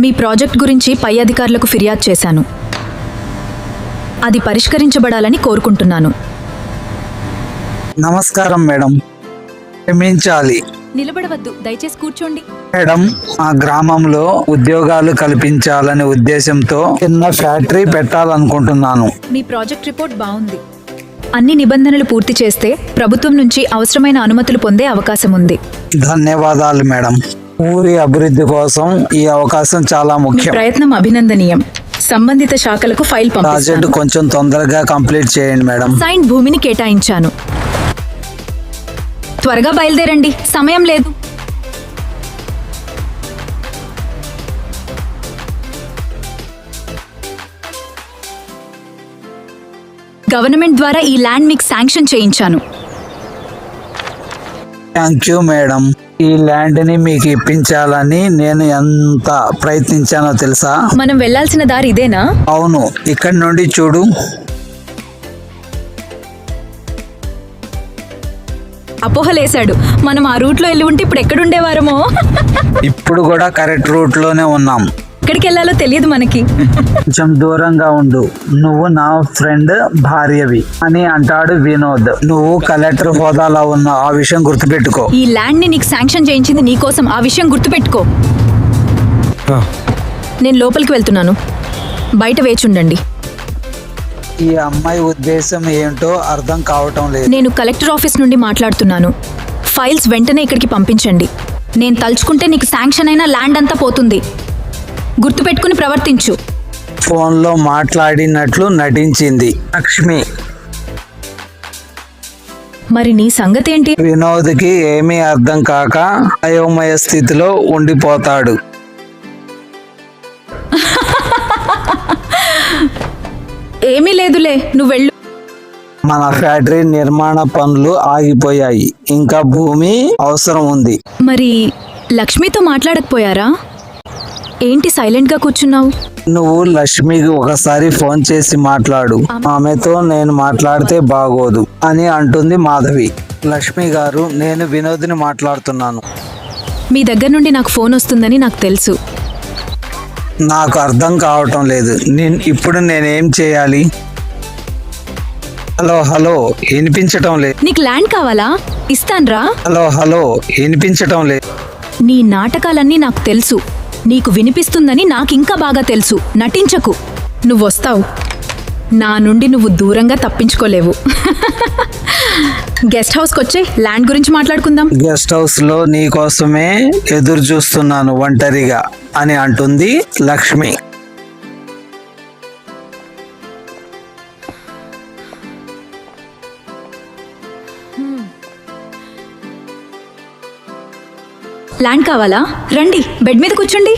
మీ project గురించి పై అధికారులకు ఫిర్యాదు చేశాను. అది పరిష్కరించబడాలని కోరుకుంటున్నాను. నమస్కారం మేడం. క్షమించాలి నిలబడవద్దు, దయచేసి కూర్చోండి. మేడం, మా గ్రామంలో ఉద్యోగాలు కల్పించాలనే ఉద్దేశంతో చిన్న ఫ్యాక్టరీ పెట్టాలనుకుంటున్నాను. మీ ప్రాజెక్ట్ రిపోర్ట్ బాగుంది. అన్ని నిబంధనలు పూర్తి చేస్తే ప్రభుత్వం నుంచి అవసరమైన అనుమతులు పొందే అవకాశం ఉంది. ధన్యవాదాలు మేడం. ఊరి అభివృద్ధి కోసం ఈ అవకాశం చాలా మీ ముఖ్యం. ప్రయత్నం అభినందనీయం. సంబంధిత శాఖలకు ఫైల్ ప్రాజెక్ట్ పంపిస్తాను. కొంచెం తొందరగా కంప్లీట్ చేయండి మేడం. సైన్ భూమిని కేటాయించాను. త్వరగా బయలుదేరండి, సమయం లేదు. గవర్నమెంట్ ద్వారా ఈ ల్యాండ్ మీకు శాంక్షన్ చేయించాను. Thank you madam. ఈ ల్యాండ్ ని మీకు ఇప్పించాలని నేను ఎంత ప్రయత్నించానో తెలుసా? మనం వెళ్ళాల్సిన దారి ఇదేనా? అవును, ఇక్కడి నుండి చూడు. అపోహలేశాడు. మనం ఆ రూట్లో వెళ్ళి ఉంటే ఇప్పుడు ఎక్కడుండేవారమో. ఇప్పుడు కూడా కరెక్ట్ రూట్ లోనే ఉన్నాం. ఎక్కడికి వెళ్ళాలో తెలియదు మనకి. కొంచెం దూరంగా ఉండు. నువ్వు నా ఫ్రెండ్ భార్యవి అని అంటాడు వినోద్. నువ్వు కలెక్టర్ హోదాలో ఉన్న ఆ విషయం గుర్తుపెట్టుకో. ఈ ల్యాండ్ ని నీకు శాంక్షన్ చేయించింది నీకోసం, ఆ విషయం గుర్తుపెట్టుకో. నేను లోపలికి వెళ్తున్నాను, బయట వేచుండండి. ఈ అమ్మాయి ఉద్దేశం ఏంటో అర్థం కావటం లేదు. నేను కలెక్టర్ ఆఫీస్ నుండి మాట్లాడుతున్నాను. ఫైల్స్ వెంటనే ఇక్కడికి పంపించండి. నేను తలుచుకుంటే నీకు శాంక్షన్ అయిన ల్యాండ్ అంతా పోతుంది. గుర్తుపెట్టుకుని ప్రవర్తించు. ఫోన్లో మాట్లాడినట్లు నటించింది లక్ష్మి. మరి నీ సంగతి ఏంటి? వినోద్కి ఏమీ అర్థం కాక అయోమయ స్థితిలో ఉండిపోతాడు. ఏమీ లేదులే, నువ్వు వెళ్ళు. మన ఫ్యాక్టరీ నిర్మాణ పనులు ఆగిపోయాయి. ఇంకా భూమి అవసరం ఉంది. మరి లక్ష్మితో మాట్లాడకపోయారా? ఏంటి సైలెంట్ గా కూర్చున్నావు? నువ్వు లక్ష్మికి ఒకసారి ఫోన్ చేసి మాట్లాడు. ఆమెతో నేను మాట్లాడితే బాగోదు అని అంటుంది మాధవి. లక్ష్మి గారు, నేను వినోద్ని మాట్లాడుతున్నాను. మీ దగ్గర నుండి నాకు ఫోన్ వస్తుందని నాకు తెలుసు. నాకు అర్థం కావటం లేదు. ఇప్పుడు నేనేం చేయాలి? హలో హలో, వినిపించటం లేదు. నీకు ల్యాండ్ కావాలా? ఇస్తాన్రా. హలో హలో, వినిపించటం లేదు. నీ నాటకాలన్నీ నాకు తెలుసు. నీకు వినిపిస్తుందని నాకింకా బాగా తెలుసు. నటించకు. నువ్వొస్తావు, నా నుండి నువ్వు దూరంగా తప్పించుకోలేవు. గెస్ట్ హౌస్కి వచ్చే ల్యాండ్ గురించి మాట్లాడుకుందాం. గెస్ట్ హౌస్ లో నీ కోసమే ఎదురు చూస్తున్నాను ఒంటరిగా అని అంటుంది లక్ష్మి. ల్యాండ్ కావాలా? రండి, బెడ్ మీద కూర్చోండి.